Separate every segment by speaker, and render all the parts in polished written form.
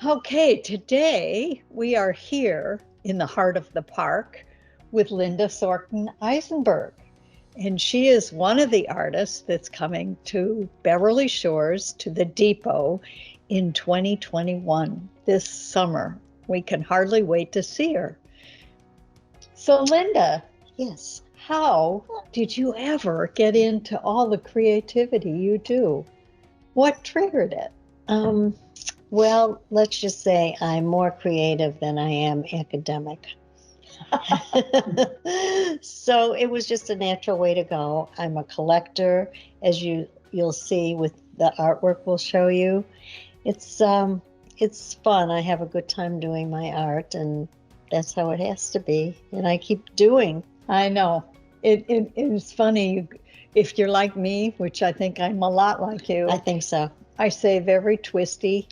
Speaker 1: Okay, today we are here in the heart of the park with Linda Sorkin-Eisenberg. And she is one of the artists that's coming to Beverly Shores to the Depot in 2021, this summer. We can hardly wait to see her. So, Linda,
Speaker 2: Yes.
Speaker 1: how did you ever get into all the creativity you do? What triggered it?
Speaker 2: Well, let's just say I'm more creative than I am academic. So it was just a natural way to go. I'm a collector, as you'll see with the artwork we'll show you. It's fun. I have a good time doing my art, and that's how it has to be. And I keep doing.
Speaker 1: I know. It is funny. If you're like me, which I think I'm a lot like you,
Speaker 2: I think so.
Speaker 1: I save every twisty.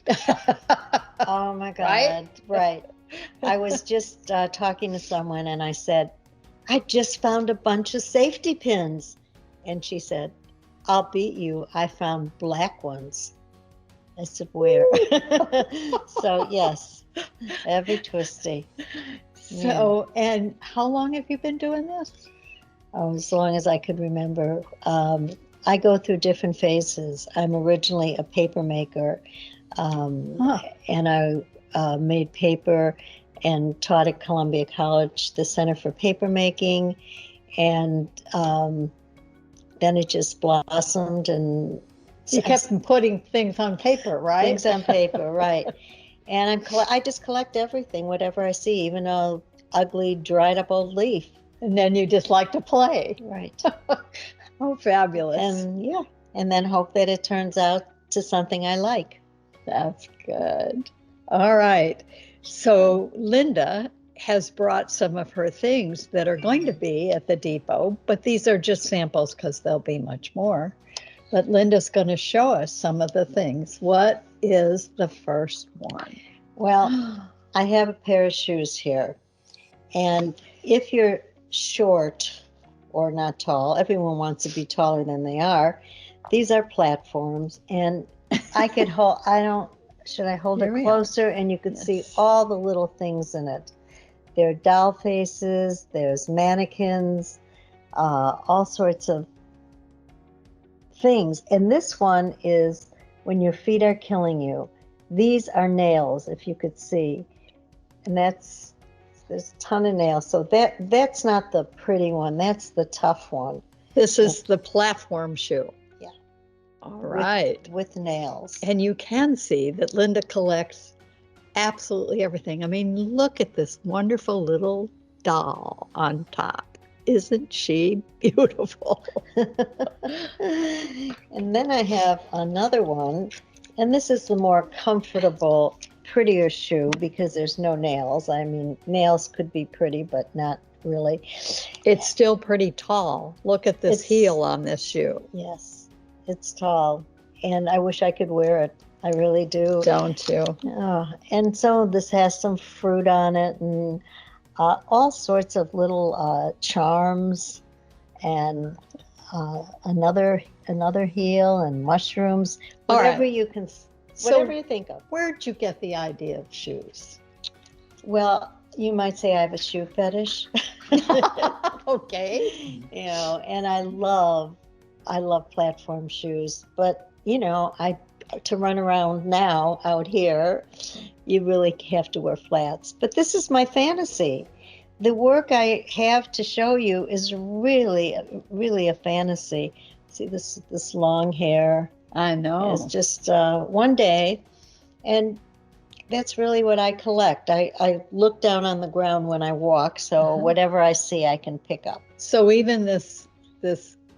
Speaker 2: Oh my God.
Speaker 1: Right?
Speaker 2: Right. I was just talking to someone and I said, I just found a bunch of safety pins. And she said, I'll beat you. I found black ones. I said, where? So, yes, every twisty.
Speaker 1: So, and how long have you been doing this?
Speaker 2: Oh, as long as I could remember. I go through different phases. I'm originally a paper maker, and I made paper and taught at Columbia College, the Center for Paper Making, and then it just blossomed, and
Speaker 1: you kept putting things on paper, right?
Speaker 2: Things on paper, right? And I just collect everything, whatever I see, even a ugly, dried up old leaf.
Speaker 1: And then you just like to play,
Speaker 2: right?
Speaker 1: Oh, fabulous!
Speaker 2: And yeah, and then hope that it turns out to something I like.
Speaker 1: That's good. All right. So Linda has brought some of her things that are going to be at the depot, but these are just samples because there'll be much more. But Linda's going to show us some of the things. What is the first one?
Speaker 2: Well, I have a pair of shoes here. And if you're short or not tall, everyone wants to be taller than they are. These are platforms, and I could hold, should I hold it closer? And you could see all the little things in it. There are doll faces, there's mannequins, all sorts of things. And this one is when your feet are killing you. These are nails, if you could see. And there's a ton of nails. So that's not the pretty one. That's the tough one.
Speaker 1: This is the platform shoe.
Speaker 2: Yeah.
Speaker 1: All right.
Speaker 2: With nails.
Speaker 1: And you can see that Linda collects absolutely everything. I mean, look at this wonderful little doll on top. Isn't she beautiful?
Speaker 2: And then I have another one, and this is the more comfortable, prettier shoe because there's no nails. I mean, nails could be pretty, but not really.
Speaker 1: It's still pretty tall. Look at this heel on this shoe.
Speaker 2: Yes, it's tall, and I wish I could wear it. I really do.
Speaker 1: Don't you?
Speaker 2: Oh, and so this has some fruit on it and all sorts of little charms and another heel and mushrooms, whatever you can, whatever you think of.
Speaker 1: Where'd you get the idea of shoes?
Speaker 2: Well, you might say I have a shoe fetish.
Speaker 1: Okay.
Speaker 2: You know, and I love platform shoes, but you know, to run around now out here, you really have to wear flats. But this is my fantasy. The work I have to show you is really, really a fantasy. See this long hair.
Speaker 1: I know.
Speaker 2: It's just one day, and that's really what I collect. I look down on the ground when I walk, so whatever I see, I can pick up.
Speaker 1: So even this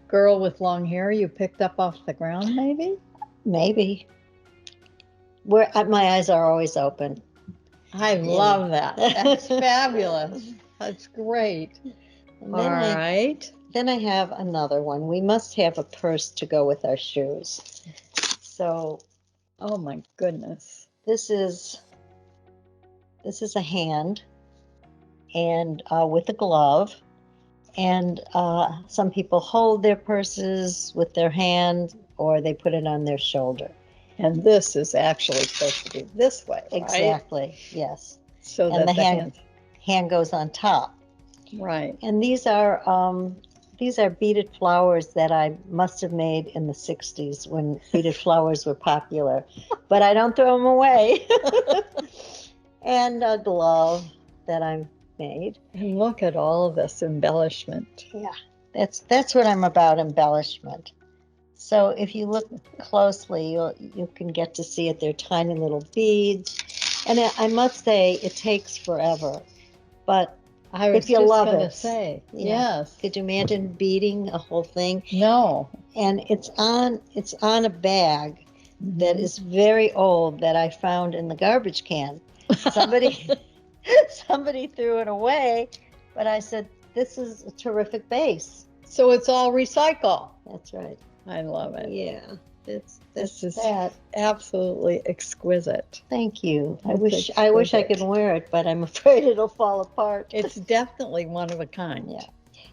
Speaker 1: girl with long hair you picked up off the ground, maybe?
Speaker 2: Maybe. My eyes are always open.
Speaker 1: I love that. That's fabulous. That's great. All right.
Speaker 2: Then I have another one. We must have a purse to go with our shoes. So,
Speaker 1: oh my goodness.
Speaker 2: This is a hand, and with a glove. And some people hold their purses with their hand, or they put it on their shoulder.
Speaker 1: And this is actually supposed to be this way, right?
Speaker 2: Exactly, yes.
Speaker 1: So
Speaker 2: And
Speaker 1: that
Speaker 2: the hand goes on top.
Speaker 1: right.
Speaker 2: And these are beaded flowers that I must have made in the 60s when beaded flowers were popular, but I don't throw them away. And a glove that I made.
Speaker 1: And look at all of this embellishment.
Speaker 2: Yeah, that's what I'm about, embellishment. So if you look closely, you can get to see it. They're tiny little beads. And I must say, it takes forever. But
Speaker 1: I was
Speaker 2: if you
Speaker 1: just
Speaker 2: love
Speaker 1: going to
Speaker 2: it,
Speaker 1: say,
Speaker 2: yeah.
Speaker 1: yes.
Speaker 2: Could you imagine beading a whole thing?
Speaker 1: No.
Speaker 2: And it's on a bag that is very old that I found in the garbage can. Somebody threw it away, but I said, this is a terrific base.
Speaker 1: So it's all recycle.
Speaker 2: That's right.
Speaker 1: I love it.
Speaker 2: Yeah.
Speaker 1: This is absolutely exquisite.
Speaker 2: Thank you.
Speaker 1: It's
Speaker 2: I wish I
Speaker 1: exquisite.
Speaker 2: could wear it, but I'm afraid it'll fall apart.
Speaker 1: It's definitely one of a kind.
Speaker 2: Yeah.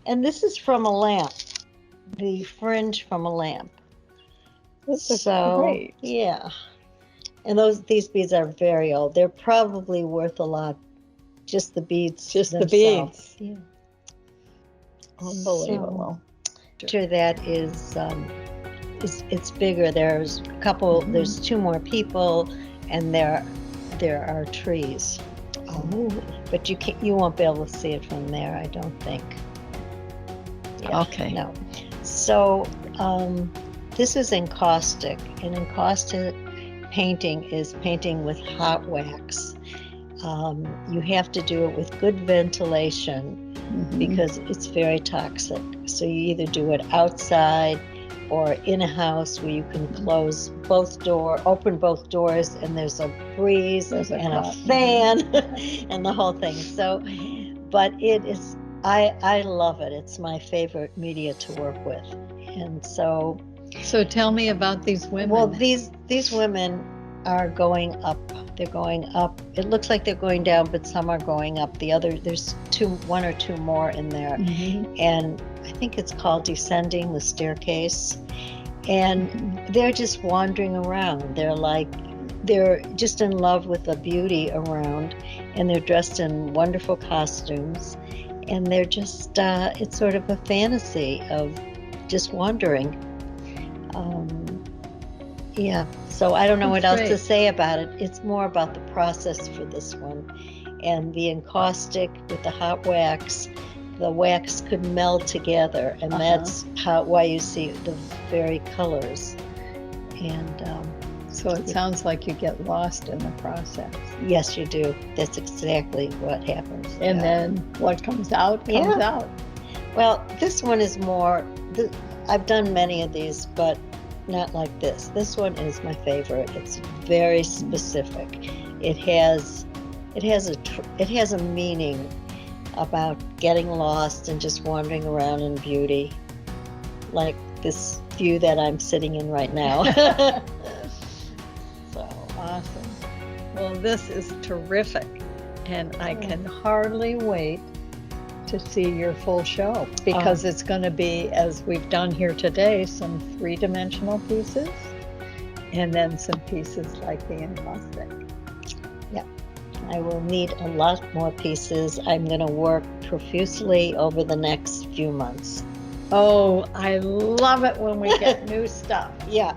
Speaker 2: And this is from a lamp, the fringe from a lamp.
Speaker 1: This is
Speaker 2: So,
Speaker 1: great.
Speaker 2: yeah. And these beads are very old. They're probably worth a lot. Just the beads.
Speaker 1: Just the
Speaker 2: themselves.
Speaker 1: beads.
Speaker 2: Yeah.
Speaker 1: Unbelievable.
Speaker 2: So, after that is it's bigger. There's a couple. There's two more people, and there are trees. But you won't be able to see it from there, I don't think. Yeah,
Speaker 1: Okay.
Speaker 2: No. So this is encaustic, and encaustic painting is painting with hot wax. You have to do it with good ventilation because it's very toxic. So you either do it outside or in a house where you can open both doors, and there's a breeze and a fan and the whole thing. So, but it is, I love it. It's my favorite media to work with. And so
Speaker 1: tell me about these women.
Speaker 2: Well, these women are going up. They're going up. It looks like they're going down, but some are going up. There's one or two more in there. And I think it's called Descending the Staircase. And they're just wandering around. They're just in love with the beauty around, and they're dressed in wonderful costumes. And they're just, it's sort of a fantasy of just wandering. Yeah, so I don't know what else to say about it. It's more about the process for this one. And the encaustic with the hot wax, the wax could meld together, and that's why you see the very colors. And
Speaker 1: so it sounds like you get lost in the process.
Speaker 2: Yes, you do. That's exactly what happens.
Speaker 1: And then what comes out comes out.
Speaker 2: Well, this one is more, I've done many of these, but not like this. This one is my favorite. It's very specific. It has a meaning about getting lost and just wandering around in beauty, like this view that I'm sitting in right now.
Speaker 1: So awesome. Well, this is terrific, and I can hardly wait to see your full show, because it's going to be, as we've done here today, some three-dimensional pieces and then some pieces like the encaustic.
Speaker 2: Yeah, I will need a lot more pieces. I'm going to work profusely over the next few months.
Speaker 1: Oh, I love it when we get new stuff.
Speaker 2: Yeah,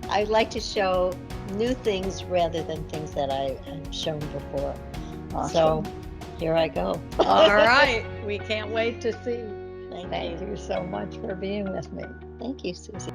Speaker 2: I like to show new things rather than things that I've shown before.
Speaker 1: Awesome.
Speaker 2: So here I go.
Speaker 1: All right. We can't wait to see.
Speaker 2: Thank
Speaker 1: you so much for being with me.
Speaker 2: Thank you, Suzy.